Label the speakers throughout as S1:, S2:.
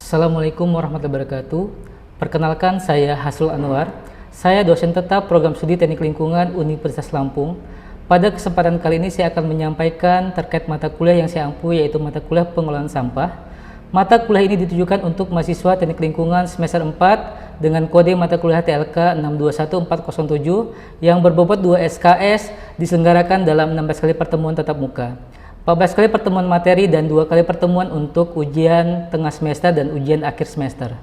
S1: Assalamualaikum warahmatullahi wabarakatuh. Perkenalkan, saya Hasrul Anwar. Saya dosen tetap program studi Teknik Lingkungan Universitas Lampung. Pada kesempatan kali ini saya akan menyampaikan terkait mata kuliah yang saya ampu, yaitu mata kuliah pengelolaan sampah. Mata kuliah ini ditujukan untuk mahasiswa Teknik Lingkungan semester 4 dengan kode mata kuliah TLK 621407 yang berbobot 2 SKS, diselenggarakan dalam 16 kali pertemuan tatap muka, 14 kali pertemuan materi, dan 2 kali pertemuan untuk ujian tengah semester dan ujian akhir semester.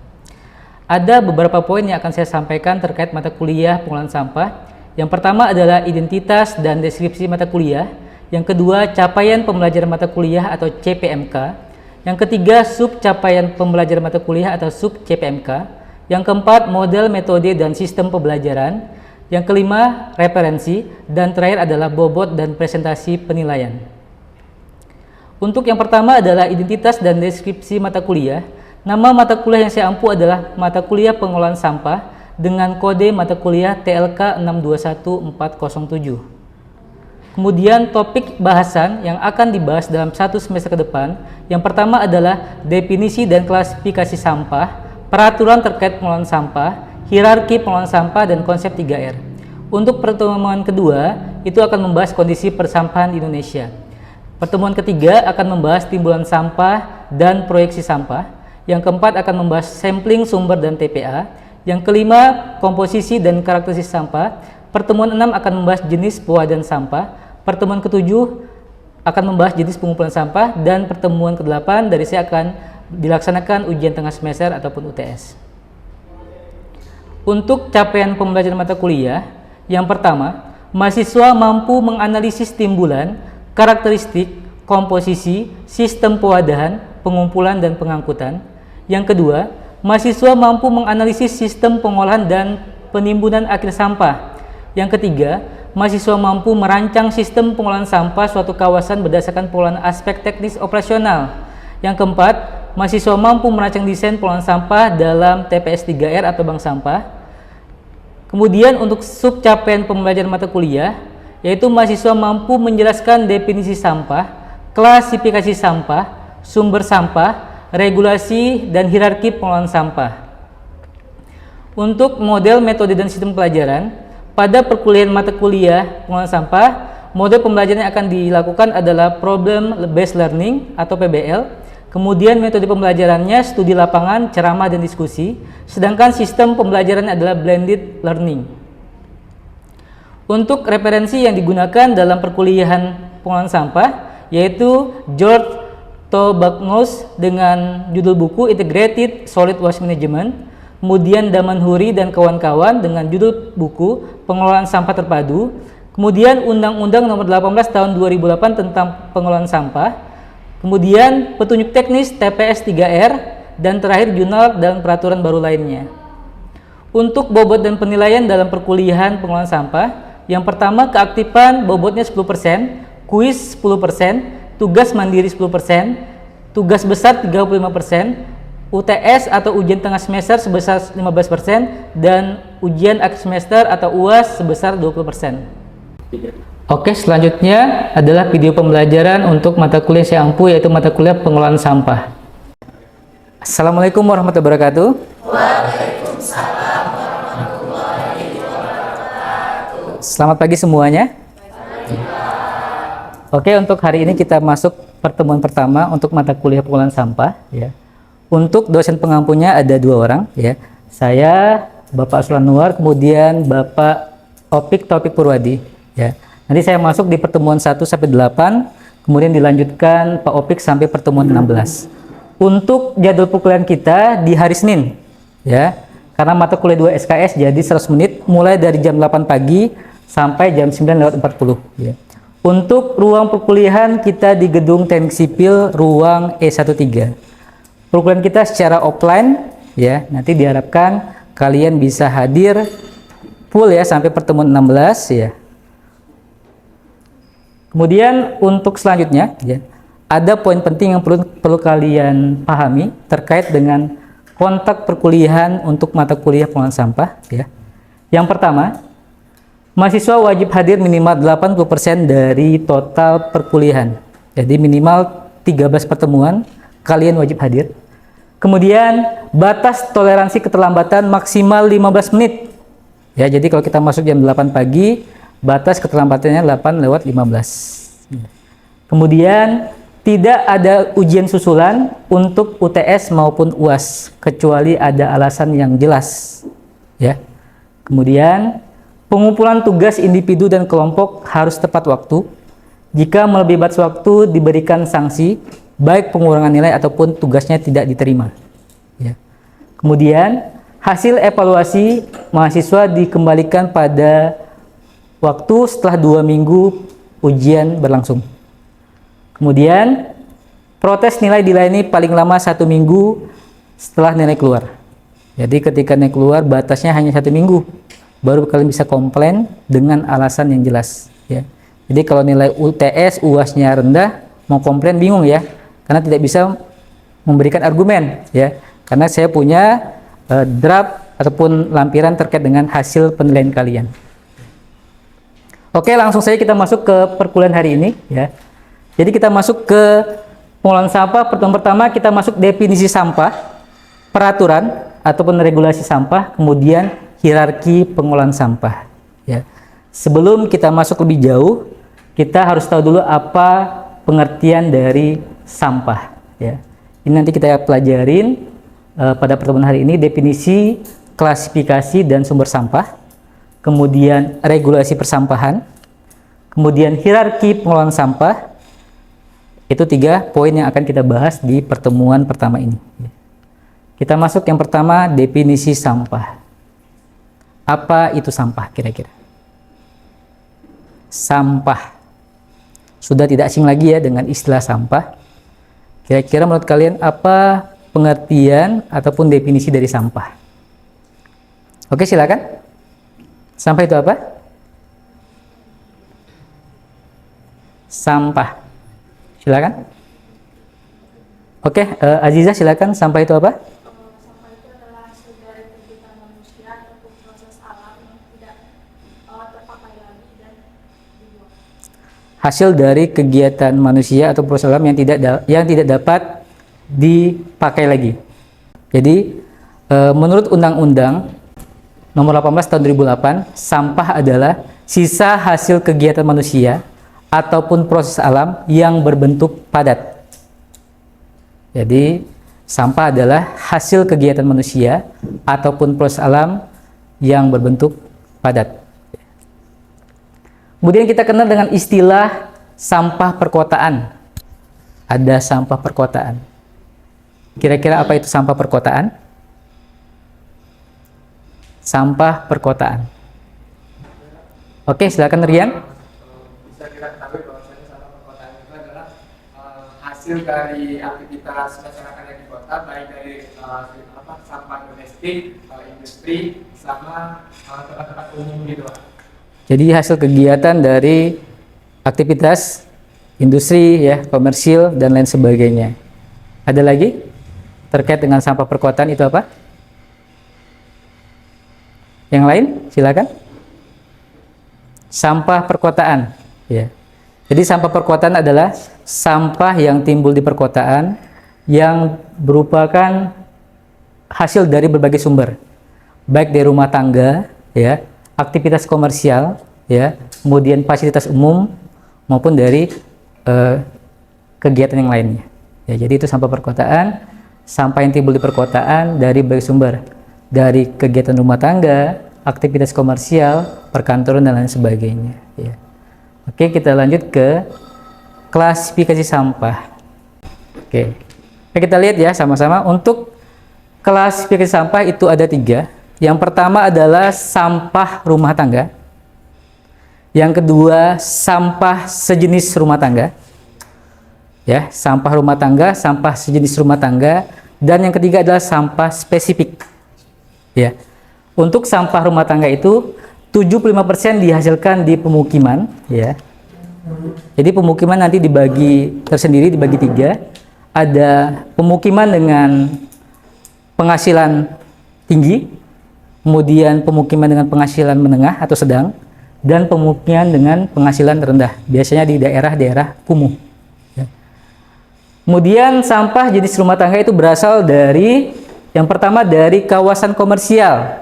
S1: Ada beberapa poin yang akan saya sampaikan terkait mata kuliah pengelolaan sampah. Yang pertama adalah identitas dan deskripsi mata kuliah. Yang kedua, capaian pembelajaran mata kuliah atau CPMK. Yang ketiga, sub capaian pembelajaran mata kuliah atau sub CPMK. Yang keempat, model, metode, dan sistem pembelajaran. Yang kelima, referensi. Dan terakhir adalah bobot dan presentasi penilaian. Untuk yang pertama adalah identitas dan deskripsi mata kuliah. Nama mata kuliah yang saya ampu adalah mata kuliah pengelolaan sampah dengan kode mata kuliah TLK 621407. Kemudian topik bahasan yang akan dibahas dalam satu semester ke depan. Yang pertama adalah definisi dan klasifikasi sampah, peraturan terkait pengelolaan sampah, hierarki pengelolaan sampah, dan konsep 3R. Untuk pertemuan kedua, itu akan membahas kondisi persampahan di Indonesia. Pertemuan ketiga akan membahas timbulan sampah dan proyeksi sampah. Yang keempat akan membahas sampling sumber dan TPA. Yang kelima, komposisi dan karakteristik sampah. Pertemuan 6 akan membahas jenis pengadaan sampah. Pertemuan ketujuh akan membahas jenis pengumpulan sampah. Dan pertemuan ke-8 dari saya akan dilaksanakan ujian tengah semester ataupun UTS. Untuk capaian pembelajaran mata kuliah, yang pertama, mahasiswa mampu menganalisis timbulan, karakteristik, komposisi, sistem pewadahan, pengumpulan, dan pengangkutan. Yang kedua, mahasiswa mampu menganalisis sistem pengolahan dan penimbunan akhir sampah. Yang ketiga, mahasiswa mampu merancang sistem pengolahan sampah suatu kawasan berdasarkan pengolahan aspek teknis operasional. Yang keempat, mahasiswa mampu merancang desain pengolahan sampah dalam TPS 3R atau bank sampah. Kemudian untuk sub capaian pembelajaran mata kuliah, yaitu mahasiswa mampu menjelaskan definisi sampah, klasifikasi sampah, sumber sampah, regulasi, dan hierarki pengelolaan sampah. Untuk model, metode, dan sistem pelajaran, pada perkuliahan mata kuliah pengelolaan sampah, model pembelajaran yang akan dilakukan adalah Problem Based Learning atau PBL. Kemudian metode pembelajarannya studi lapangan, ceramah, dan diskusi. Sedangkan sistem pembelajaran adalah Blended Learning. Untuk referensi yang digunakan dalam perkuliahan pengelolaan sampah, yaitu George Tobagnous dengan judul buku Integrated Solid Waste Management, kemudian Damanhuri dan kawan-kawan dengan judul buku Pengelolaan Sampah Terpadu, kemudian Undang-Undang Nomor 18 Tahun 2008 tentang Pengelolaan Sampah, kemudian petunjuk teknis TPS 3R, dan terakhir jurnal dan peraturan baru lainnya. Untuk bobot dan penilaian dalam perkuliahan pengelolaan sampah, yang pertama, keaktifan bobotnya 10%, kuis 10%, tugas mandiri 10%, tugas besar 35%, UTS atau ujian tengah semester sebesar 15%, dan ujian akhir semester atau UAS sebesar 20%. Oke, selanjutnya adalah video pembelajaran untuk mata kuliah saya ampu, yaitu mata kuliah pengelolaan sampah. Assalamualaikum warahmatullahi wabarakatuh. Waalaikumsalam. Selamat pagi semuanya. Oke, untuk hari ini kita masuk pertemuan pertama untuk mata kuliah pengelolaan sampah. Ya. Untuk dosen pengampunya ada 2 orang. Ya. Saya, Bapak Hasrul Anwar, kemudian Bapak Topik Purwadi. Ya. Nanti saya masuk di pertemuan 1-8, kemudian dilanjutkan Pak Opik sampai pertemuan 16. Untuk jadwal perkuliahan kita di hari Senin. Ya. Karena mata kuliah 2 SKS jadi 100 menit mulai dari jam 8 pagi sampai jam 9:40. Ya. Untuk ruang perkuliahan kita di Gedung Teknik Sipil ruang E13. Perkuliahan kita secara offline, ya. Nanti diharapkan kalian bisa hadir full ya sampai pertemuan 16 ya. Kemudian untuk selanjutnya, ya, ada poin penting yang perlu kalian pahami terkait dengan kontak perkuliahan untuk mata kuliah pengelolaan sampah. Ya. Yang pertama, mahasiswa wajib hadir minimal 80% dari total perkuliahan. Jadi minimal 13 pertemuan kalian wajib hadir. Kemudian batas toleransi keterlambatan maksimal 15 menit. Ya, jadi kalau kita masuk jam 8 pagi, batas keterlambatannya 8:15. Kemudian tidak ada ujian susulan untuk UTS maupun UAS kecuali ada alasan yang jelas. Ya. Kemudian pengumpulan tugas individu dan kelompok harus tepat waktu. Jika melebihi batas waktu diberikan sanksi, baik pengurangan nilai ataupun tugasnya tidak diterima. Ya. Kemudian hasil evaluasi mahasiswa dikembalikan pada waktu setelah 2 minggu ujian berlangsung. Kemudian protes nilai dilayani paling lama 1 minggu setelah nilai keluar. Jadi ketika nilai keluar batasnya hanya 1 minggu, baru kalian bisa komplain dengan alasan yang jelas. Ya. Jadi kalau nilai UTS, UAS-nya rendah, mau komplain bingung ya, karena tidak bisa memberikan argumen ya. Karena saya punya draft ataupun lampiran terkait dengan hasil penilaian kalian. Oke, langsung saja kita masuk ke perkuliahan hari ini ya. Jadi kita masuk ke pengelolaan sampah. Pertama kita masuk definisi sampah, peraturan ataupun regulasi sampah, kemudian hierarki pengelolaan sampah ya. Sebelum kita masuk lebih jauh, kita harus tahu dulu apa pengertian dari sampah ya. Ini nanti kita pelajarin pada pertemuan hari ini, definisi, klasifikasi dan sumber sampah, kemudian regulasi persampahan, kemudian hierarki pengelolaan sampah. Itu 3 poin yang akan kita bahas di pertemuan pertama ini. Kita masuk yang pertama, definisi sampah. Apa itu sampah kira-kira? Sampah. Sudah tidak asing lagi ya dengan istilah sampah. Kira-kira menurut kalian apa pengertian ataupun definisi dari sampah? Oke, silakan. Sampah itu apa? Sampah. Silakan. Oke, Aziza silakan. Sampah itu apa?
S2: Sampah itu adalah hasil dari kegiatan manusia ataupun proses alam yang tidak terpakai lagi dan dibuang.
S1: Hasil dari kegiatan manusia atau proses alam yang tidak dapat dipakai lagi. Jadi menurut Undang-Undang Nomor 18 Tahun 2008, sampah adalah sisa hasil kegiatan manusia ataupun proses alam yang berbentuk padat. Jadi sampah adalah hasil kegiatan manusia ataupun proses alam yang berbentuk padat. Kemudian kita kenal dengan istilah sampah perkotaan. Ada sampah perkotaan. Kira-kira apa itu sampah perkotaan? Sampah perkotaan. Oke, silakan Rian.
S3: Bisa kita ketahui bahwasanya sampah perkotaan itu adalah hasil dari aktivitas masyarakat yang di kota, baik dari sampah domestik, industri, sama tempat-tempat umum gitu.
S1: Jadi hasil kegiatan dari aktivitas industri ya, komersil dan lain sebagainya. Ada lagi terkait dengan sampah perkotaan itu apa? Yang lain, silakan. Sampah perkotaan, ya. Jadi sampah perkotaan adalah sampah yang timbul di perkotaan yang merupakan hasil dari berbagai sumber, baik dari rumah tangga, ya, aktivitas komersial, ya, kemudian fasilitas umum maupun dari kegiatan yang lainnya. Ya, jadi itu sampah perkotaan, sampah yang timbul di perkotaan dari berbagai sumber, dari kegiatan rumah tangga, aktivitas komersial, perkantoran dan lain sebagainya. Ya. Oke, kita lanjut ke klasifikasi sampah. Oke, kita lihat ya sama-sama. Untuk klasifikasi sampah itu ada 3. Yang pertama adalah sampah rumah tangga. Yang kedua, sampah sejenis rumah tangga. Ya, sampah rumah tangga, sampah sejenis rumah tangga, dan yang ketiga adalah sampah spesifik. Ya. Untuk sampah rumah tangga itu 75% dihasilkan di pemukiman, ya. Jadi pemukiman nanti dibagi tersendiri, dibagi 3. Ada pemukiman dengan penghasilan tinggi, kemudian pemukiman dengan penghasilan menengah atau sedang, dan pemukiman dengan penghasilan rendah, biasanya di daerah-daerah kumuh. Ya. Kemudian sampah jenis rumah tangga itu berasal dari yang pertama dari kawasan komersial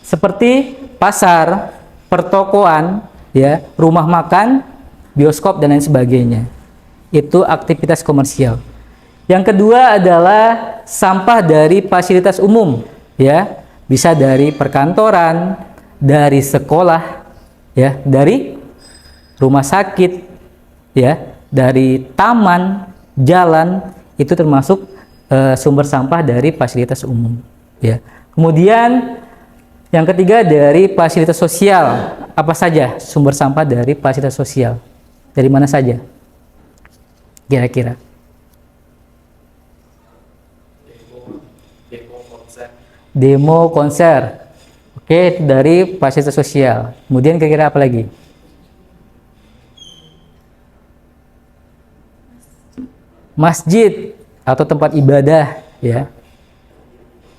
S1: seperti pasar, pertokoan, ya, rumah makan, bioskop dan lain sebagainya. Itu aktivitas komersial. Yang kedua adalah sampah dari fasilitas umum, ya, bisa dari perkantoran, dari sekolah, ya, dari rumah sakit, ya, dari taman, jalan, itu termasuk sumber sampah dari fasilitas umum, ya. Kemudian yang ketiga dari fasilitas sosial. Apa saja sumber sampah dari fasilitas sosial? Dari mana saja? Kira-kira? Demo, konser. Oke, itu dari fasilitas sosial. Kemudian kira-kira apa lagi? Masjid atau tempat ibadah, ya.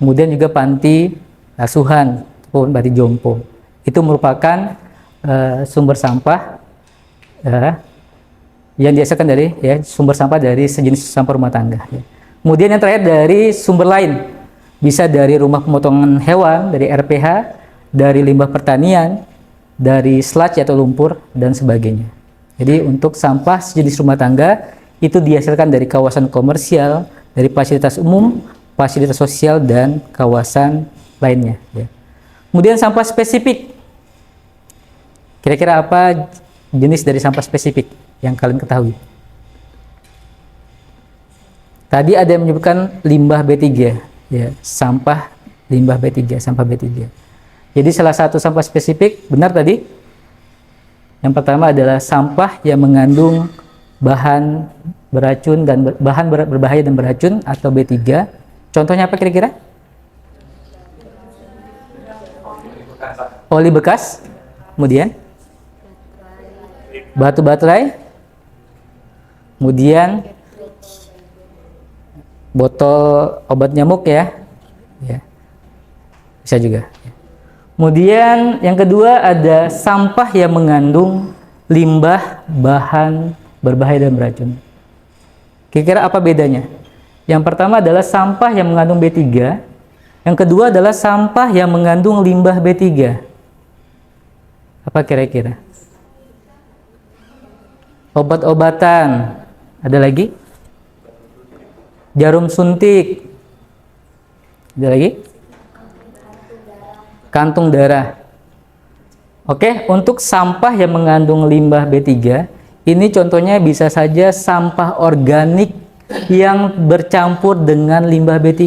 S1: Kemudian juga panti asuhan ataupun panti jompo. Itu merupakan sumber sampah yang dihasilkan dari, ya, sumber sampah dari sejenis sampah rumah tangga, ya. Kemudian yang terakhir dari sumber lain, bisa dari rumah pemotongan hewan, dari RPH, dari limbah pertanian, dari sludge atau lumpur dan sebagainya. Jadi untuk sampah sejenis rumah tangga itu dihasilkan dari kawasan komersial, dari fasilitas umum, fasilitas sosial, dan kawasan lainnya, ya. Kemudian sampah spesifik. Kira-kira apa jenis dari sampah spesifik yang kalian ketahui? Tadi ada yang menyebutkan limbah B3, ya, sampah limbah B3, sampah B3. Jadi salah satu sampah spesifik, benar tadi? Yang pertama adalah sampah yang mengandung bahan beracun dan bahan berbahaya dan beracun atau B3. Contohnya apa kira-kira? Oli bekas, kemudian batu baterai, kemudian botol obat nyamuk, ya, bisa juga. Kemudian yang kedua ada sampah yang mengandung limbah bahan berbahaya dan beracun. Kira-kira apa bedanya? Yang pertama adalah sampah yang mengandung B3, yang kedua adalah sampah yang mengandung limbah B3. Apa kira-kira? Obat-obatan, ada lagi? Jarum suntik, ada lagi? Kantung darah. Oke, untuk sampah yang mengandung limbah B3, ini contohnya bisa saja sampah organik yang bercampur dengan limbah B3.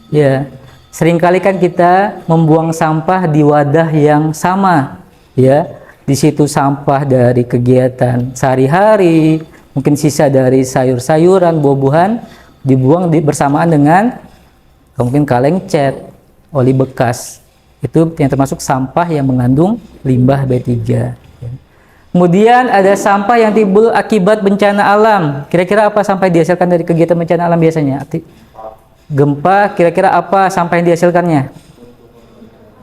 S1: Ya, seringkali kan kita membuang sampah di wadah yang sama, ya. Di situ sampah dari kegiatan sehari-hari, mungkin sisa dari sayur-sayuran, buah-buahan dibuang bersamaan dengan mungkin kaleng cat, oli bekas. Itu yang termasuk sampah yang mengandung limbah B3. Kemudian ada sampah yang timbul akibat bencana alam. Kira-kira apa sampah yang dihasilkan dari kegiatan bencana alam biasanya? Gempa, kira-kira apa sampah yang dihasilkannya?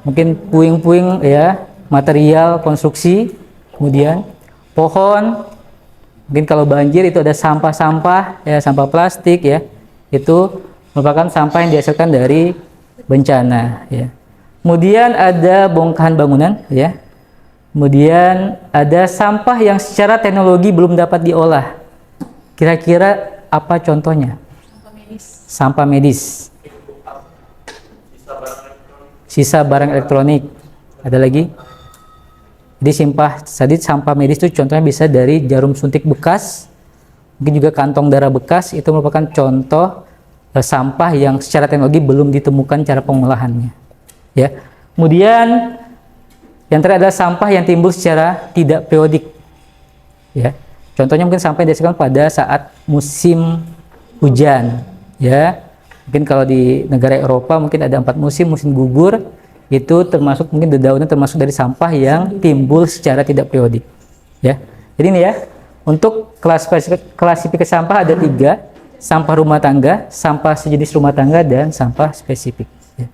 S1: Mungkin puing-puing, ya, material konstruksi. Kemudian pohon. Mungkin kalau banjir itu ada sampah-sampah, ya, sampah plastik, ya. Itu merupakan sampah yang dihasilkan dari bencana, ya. Kemudian ada bongkahan bangunan, ya. Kemudian ada sampah yang secara teknologi belum dapat diolah. Kira-kira apa contohnya? Sampah medis. Sisa barang elektronik. Ada lagi? Jadi sampah medis itu contohnya bisa dari jarum suntik bekas, mungkin juga kantong darah bekas. Itu merupakan contoh sampah yang secara teknologi belum ditemukan cara pengolahannya, ya. Kemudian yang terakhir adalah sampah yang timbul secara tidak periodik, ya. Contohnya mungkin sampah yang dihasilkan pada saat musim hujan, ya. Mungkin kalau di negara Eropa mungkin ada 4 musim, musim gugur, itu termasuk mungkin dedaunan termasuk dari sampah yang timbul secara tidak periodik, ya. Jadi ini, ya, untuk klasifikasi sampah ada 3, sampah rumah tangga, sampah sejenis rumah tangga, dan sampah spesifik, ya.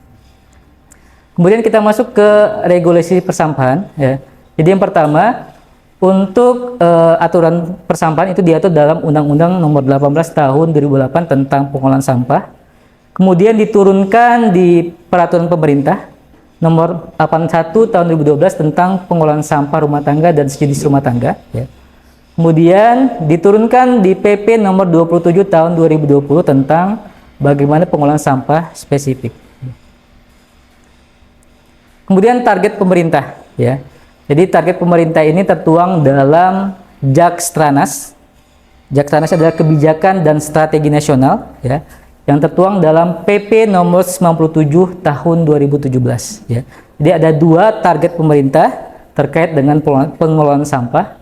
S1: Kemudian kita masuk ke regulasi persampahan, ya. Jadi yang pertama, Untuk aturan persampahan itu diatur dalam Undang-Undang Nomor 18 Tahun 2008 tentang pengolahan sampah. Kemudian diturunkan di Peraturan Pemerintah Nomor 81 Tahun 2012 tentang pengolahan sampah rumah tangga dan sejenis rumah tangga. Ya. Kemudian diturunkan di PP Nomor 27 Tahun 2020 tentang bagaimana pengolahan sampah spesifik. Kemudian target pemerintah, ya. Jadi target pemerintah ini tertuang dalam Jakstranas. Jakstranas adalah kebijakan dan strategi nasional, ya, yang tertuang dalam PP nomor 97 tahun 2017, ya. Jadi ada 2 target pemerintah terkait dengan pengelolaan sampah.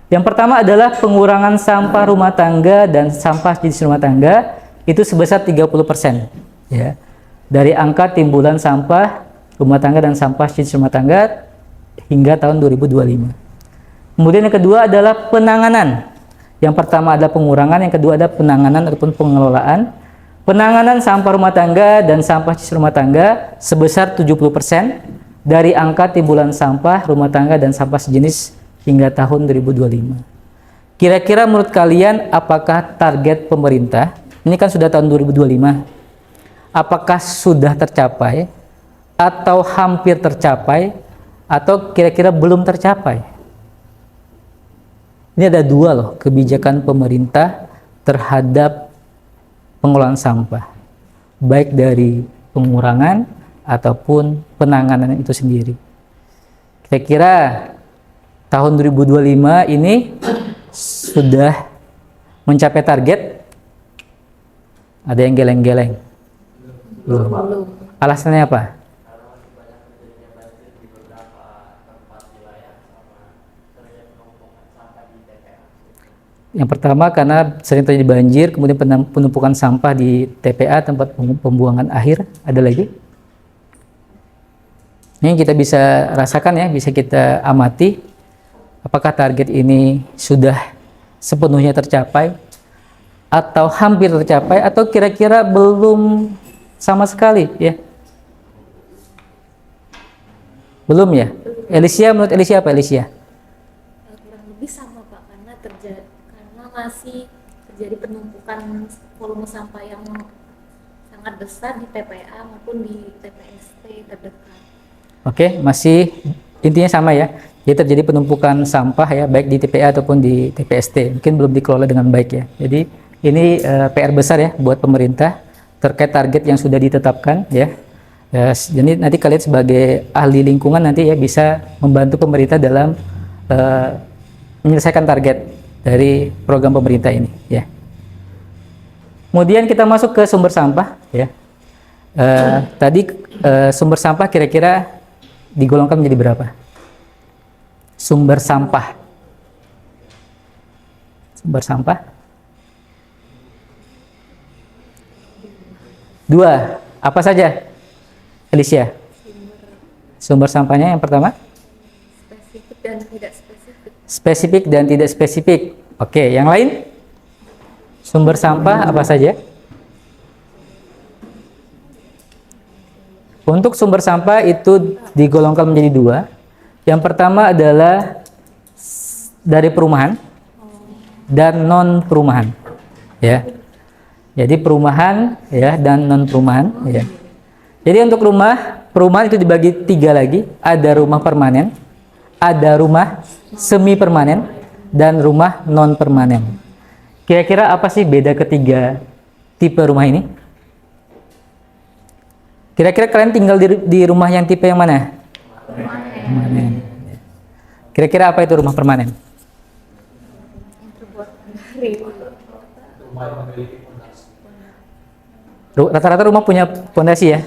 S1: Yang pertama adalah pengurangan sampah rumah tangga dan sampah jenis rumah tangga itu sebesar 30%, ya. Dari angka timbulan sampah rumah tangga dan sampah jenis rumah tangga hingga tahun 2025. Kemudian yang kedua adalah penanganan. Yang pertama adalah pengurangan, yang kedua adalah penanganan ataupun pengelolaan. Penanganan sampah rumah tangga dan sampah jenis rumah tangga sebesar 70% dari angka timbulan sampah rumah tangga dan sampah sejenis hingga tahun 2025. Kira-kira menurut kalian apakah target pemerintah, ini kan sudah tahun 2025, apakah sudah tercapai atau hampir tercapai atau kira-kira belum tercapai? Ini ada 2 loh kebijakan pemerintah terhadap pengelolaan sampah, baik dari pengurangan ataupun penanganan itu sendiri. Kira-kira tahun 2025 ini sudah mencapai target? Ada yang geleng-geleng? Belum. Alasannya apa? Yang pertama karena sering terjadi banjir, kemudian penumpukan sampah di TPA, tempat pembuangan akhir. Ada lagi? Ini kita bisa rasakan, ya, bisa kita amati apakah target ini sudah sepenuhnya tercapai atau hampir tercapai atau kira-kira belum sama sekali, ya. Belum, ya. Elisia, menurut Elisia apa, Elisia?
S4: Kurang lebih sama Pak, karena masih terjadi penumpukan volume sampah yang sangat besar di TPA maupun di TPST terdekat. Oke,
S1: masih intinya sama, ya. Jadi terjadi penumpukan sampah, ya, baik di TPA ataupun di TPST. Mungkin belum dikelola dengan baik, ya. Jadi ini PR besar, ya, buat pemerintah terkait target yang sudah ditetapkan, ya. Jadi nanti kalian sebagai ahli lingkungan nanti, ya, bisa membantu pemerintah dalam menyelesaikan target dari program pemerintah ini, ya. Kemudian kita masuk ke sumber sampah, ya. Tadi sumber sampah kira-kira digolongkan menjadi berapa? Sumber sampah. Sumber sampah 2. Apa saja, Alicia? Sumber sampahnya yang pertama?
S4: Spesifik dan tidak spesifik.
S1: Spesifik dan tidak spesifik. Oke, yang lain? Sumber sampah apa saja? Untuk sumber sampah itu digolongkan menjadi 2. Yang pertama adalah dari perumahan dan non perumahan, ya. Jadi perumahan, ya, dan non perumahan, ya. Jadi untuk perumahan itu dibagi 3 lagi. Ada rumah permanen, ada rumah semi permanen, dan rumah non permanen. Kira-kira apa sih beda ketiga tipe rumah ini? Kira-kira kalian tinggal di rumah yang tipe yang mana? Permanen. Kira-kira apa itu rumah permanen?
S4: Yang terbuat dari
S1: Rata-rata rumah punya pondasi, ya.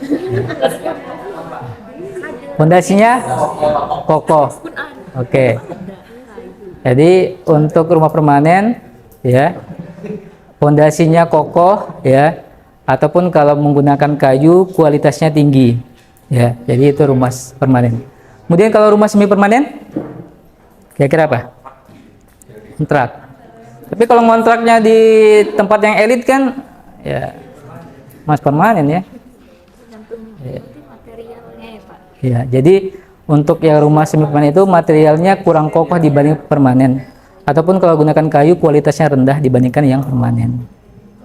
S1: Pondasinya kokoh. Oke. Jadi untuk rumah permanen, ya, pondasinya kokoh, ya, ataupun kalau menggunakan kayu kualitasnya tinggi, ya. Jadi itu rumah permanen. Kemudian kalau rumah semi permanen, kira-kira apa? Kontrak. Tapi kalau kontraknya di tempat yang elit kan, ya, mas permanen, ya.
S4: tergantung materialnya, ya Pak.
S1: Ya, jadi Untuk yang rumah semi permanen itu materialnya kurang kokoh dibanding permanen, ataupun kalau gunakan kayu kualitasnya rendah dibandingkan yang permanen.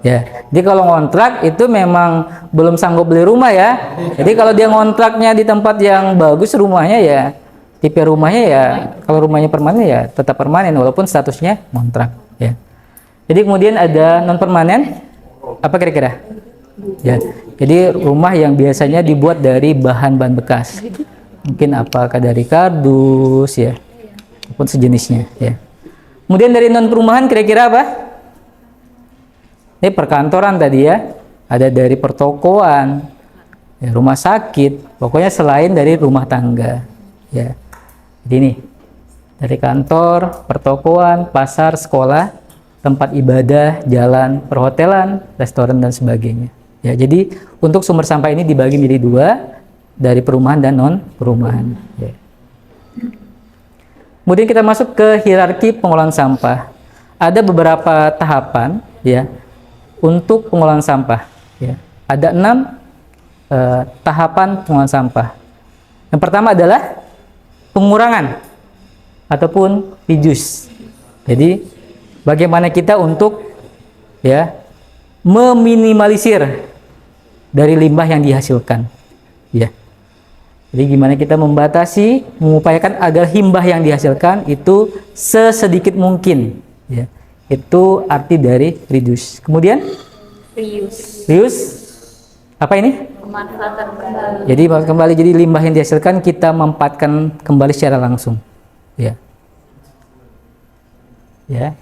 S1: Ya, jadi kalau ngontrak itu memang belum sanggup beli rumah ya. Jadi kalau dia ngontraknya di tempat yang bagus rumahnya ya, tipe rumahnya ya, kalau rumahnya permanen ya tetap permanen walaupun statusnya ngontrak. Ya. Jadi kemudian ada non permanen, apa kira-kira? Ya, jadi rumah yang biasanya dibuat dari bahan-bahan bekas. Mungkin apakah dari kardus ya, ataupun sejenisnya ya. Kemudian dari non perumahan kira-kira apa? Ini perkantoran tadi ya, ada dari pertokoan, ya, rumah sakit, pokoknya selain dari rumah tangga ya. Jadi ini dari kantor, pertokoan, pasar, sekolah, tempat ibadah, jalan, perhotelan, restoran dan sebagainya ya. Jadi untuk sumber sampah ini dibagi menjadi dua, dari perumahan dan non perumahan ya. Kemudian kita masuk ke hierarki pengolahan sampah. Ada beberapa tahapan ya untuk pengolahan sampah ya. Ada 6 tahapan pengolahan sampah. Yang pertama adalah pengurangan ataupun reduce. Jadi bagaimana kita untuk ya meminimalisir dari limbah yang dihasilkan ya. Jadi gimana kita membatasi, mengupayakan agar limbah yang dihasilkan itu sesedikit mungkin ya. Itu arti dari reduce. Kemudian reuse apa ini?
S4: Pemanfaatan kembali.
S1: Jadi kembali, jadi limbah yang dihasilkan kita manfaatkan kembali secara langsung ya. Ya.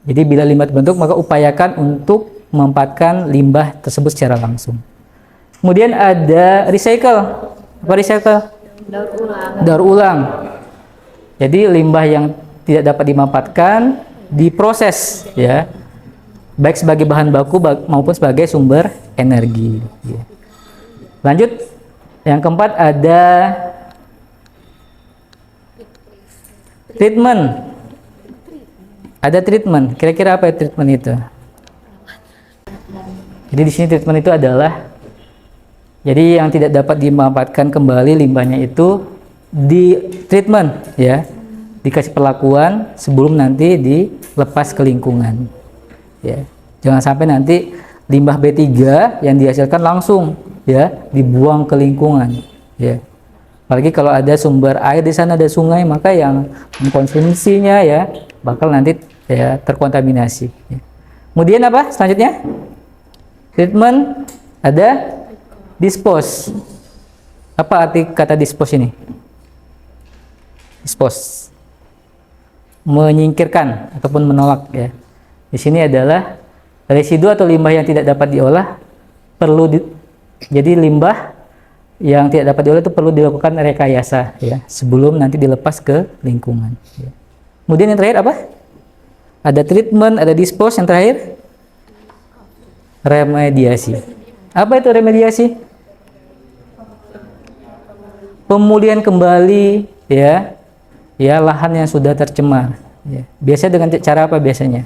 S1: Jadi bila limbah terbentuk maka upayakan untuk memanfaatkan limbah tersebut secara langsung. Kemudian ada recycle. Apa recycle? Daur ulang. Jadi limbah yang tidak dapat dimanfaatkan diproses ya, baik sebagai bahan baku maupun sebagai sumber energi ya. Lanjut, yang keempat ada treatment. Ada treatment. Kira-kira apa ya treatment itu? Jadi di sini treatment itu adalah jadi yang tidak dapat dimanfaatkan kembali limbahnya itu di treatment ya, dikasih perlakuan sebelum nanti dilepas ke lingkungan ya. Jangan sampai nanti limbah B3 yang dihasilkan langsung ya dibuang ke lingkungan ya. Apalagi kalau ada sumber air di sana, ada sungai, maka yang mengkonsumsinya ya bakal nanti ya terkontaminasi ya. Kemudian apa selanjutnya? Treatment, ada dispose. Apa arti kata dispose ini? Dispose, menyingkirkan ataupun menolak ya. Di sini adalah residu atau limbah yang tidak dapat diolah jadi limbah yang tidak dapat diolah itu perlu dilakukan rekayasa ya sebelum nanti dilepas ke lingkungan ya. Kemudian yang terakhir apa? Ada treatment, ada dispose, yang terakhir remediasi. Apa itu remediasi? Pemulihan kembali ya lahan yang sudah tercemar ya. Biasanya dengan cara apa biasanya?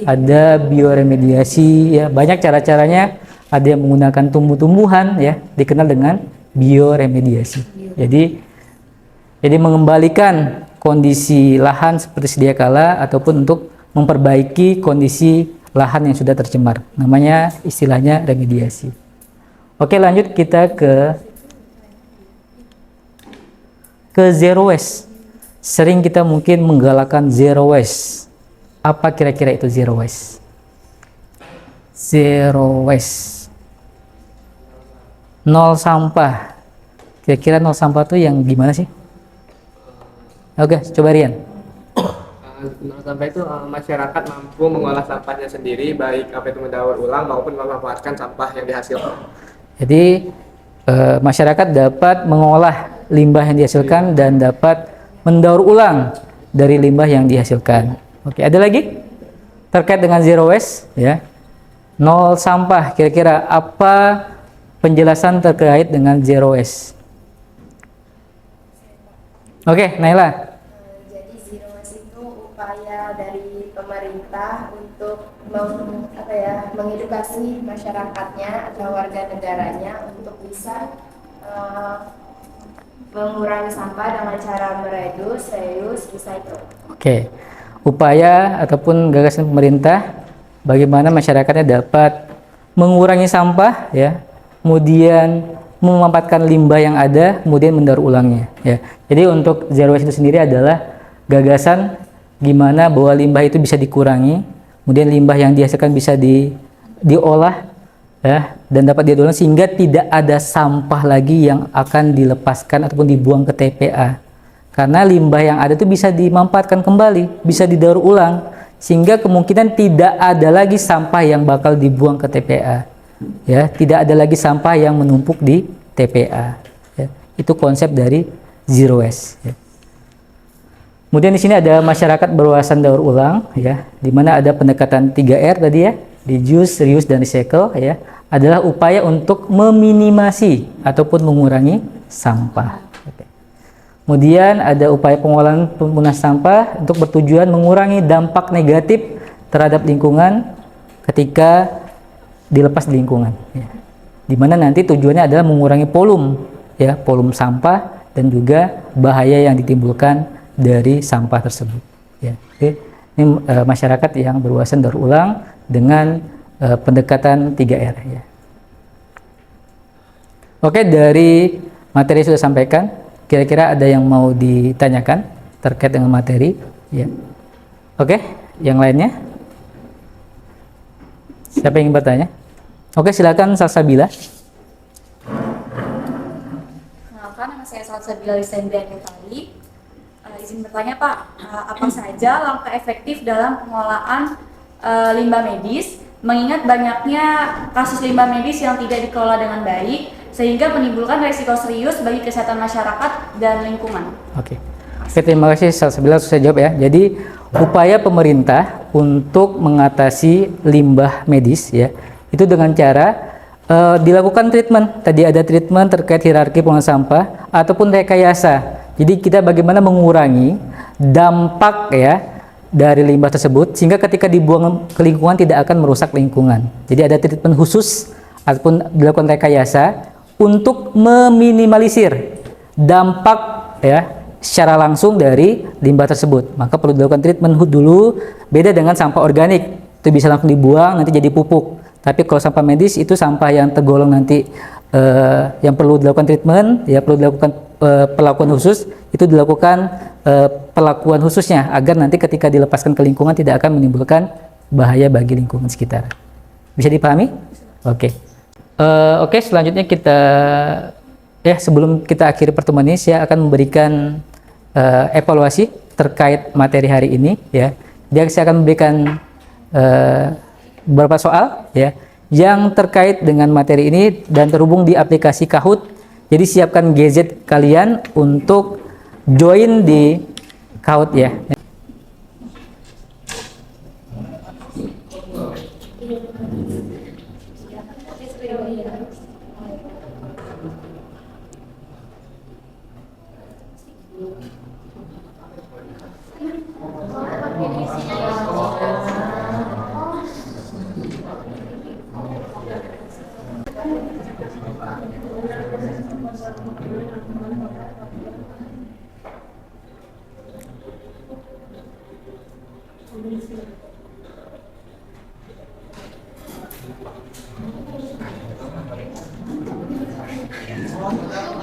S1: Ada bioremediasi ya, banyak cara-caranya. Ada yang menggunakan tumbuh-tumbuhan ya, dikenal dengan bioremediasi. Jadi mengembalikan kondisi lahan seperti sedia kala ataupun untuk memperbaiki kondisi lahan yang sudah tercemar. Namanya istilahnya remediasi. Oke, lanjut kita ke zero waste. Sering kita mungkin menggalakkan zero waste. Apa kira-kira itu zero waste? Zero waste. Nol sampah. Kira-kira nol sampah itu yang gimana sih? Oke, coba Rian.
S3: Nol sampah itu masyarakat mampu mengolah sampahnya sendiri, baik apa itu mendaur ulang maupun memanfaatkan sampah yang dihasilkan. Jadi
S1: Masyarakat dapat mengolah limbah yang dihasilkan dan dapat mendaur ulang dari limbah yang dihasilkan. Oke, ada lagi terkait dengan zero waste ya, nol sampah. Kira-kira apa penjelasan terkait dengan zero waste? Oke, Naila.
S2: Jadi zero waste itu upaya dari pemerintah untuk mengedukasi masyarakatnya atau warga negaranya untuk bisa mengurangi sampah dengan cara mereduce, reuse, recycle.
S1: Oke, upaya ataupun gagasan pemerintah bagaimana masyarakatnya dapat mengurangi sampah ya, kemudian memanfaatkan limbah yang ada, kemudian mendaur ulangnya ya. Jadi untuk zero waste itu sendiri adalah gagasan gimana bahwa limbah itu bisa dikurangi, kemudian limbah yang dihasilkan bisa diolah ya, dan dapat didaur ulang sehingga tidak ada sampah lagi yang akan dilepaskan ataupun dibuang ke TPA. Karena limbah yang ada itu bisa dimanfaatkan kembali, bisa didaur ulang, sehingga kemungkinan tidak ada lagi sampah yang bakal dibuang ke TPA. Ya, tidak ada lagi sampah yang menumpuk di TPA. Ya, itu konsep dari zero waste. Ya. Kemudian di sini ada masyarakat berwawasan daur ulang, ya, di mana ada pendekatan 3R tadi ya, reduce, reuse, dan recycle, ya, adalah upaya untuk meminimasi ataupun mengurangi sampah. Oke. Kemudian ada upaya pengolahan penggunaan sampah untuk bertujuan mengurangi dampak negatif terhadap lingkungan ketika dilepas di lingkungan. Ya. Di mana nanti tujuannya adalah mengurangi volume, ya, volume sampah dan juga bahaya yang ditimbulkan dari sampah tersebut. Ya. Oke. Ini masyarakat yang berwawasan daur ulang dengan pendekatan 3R. Ya. Oke, dari materi sudah sampaikan. Kira-kira ada yang mau ditanyakan terkait dengan materi? Ya. Oke, yang lainnya? Siapa yang ingin bertanya? Oke, silakan Salsabila.
S2: Kenalkan, nama saya Salsabila Lisendiani Utari. Izin bertanya Pak, apa saja langkah efektif dalam pengolahan limbah medis, mengingat banyaknya kasus limbah medis yang tidak dikelola dengan baik, sehingga menimbulkan risiko serius bagi kesehatan masyarakat dan lingkungan.
S1: Oke, terima kasih Salsabila, saya jawab ya. Jadi upaya pemerintah untuk mengatasi limbah medis ya, itu dengan cara dilakukan treatment. Tadi ada treatment terkait hierarki pengolahan sampah ataupun rekayasa. Jadi kita bagaimana mengurangi dampak ya dari limbah tersebut sehingga ketika dibuang ke lingkungan tidak akan merusak lingkungan. Jadi ada treatment khusus ataupun dilakukan rekayasa untuk meminimalisir dampak ya secara langsung dari limbah tersebut. Maka perlu dilakukan treatment dulu, beda dengan sampah organik. Itu bisa langsung dibuang nanti jadi pupuk. Tapi kalau sampah medis itu sampah yang tergolong nanti yang perlu dilakukan treatment, ya perlu dilakukan perlakuan khusus, itu dilakukan perlakuan khususnya agar nanti ketika dilepaskan ke lingkungan tidak akan menimbulkan bahaya bagi lingkungan sekitar. Bisa dipahami? Oke. Oke, selanjutnya kita sebelum kita akhiri pertemuan ini saya akan memberikan evaluasi terkait materi hari ini ya. Jadi saya akan memberikan beberapa soal ya yang terkait dengan materi ini dan terhubung di aplikasi Kahoot. Jadi siapkan gadget kalian untuk join di Kahoot ya.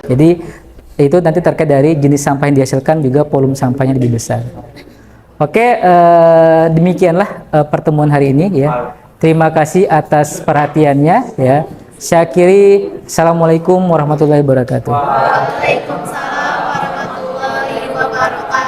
S1: Jadi itu nanti terkait dari jenis sampah yang dihasilkan juga volume sampahnya lebih besar. Oke, demikianlah pertemuan hari ini ya. Terima kasih atas perhatiannya ya. Saya akhiri. Assalamualaikum warahmatullahi wabarakatuh.
S2: Waalaikumsalam warahmatullahi wabarakatuh.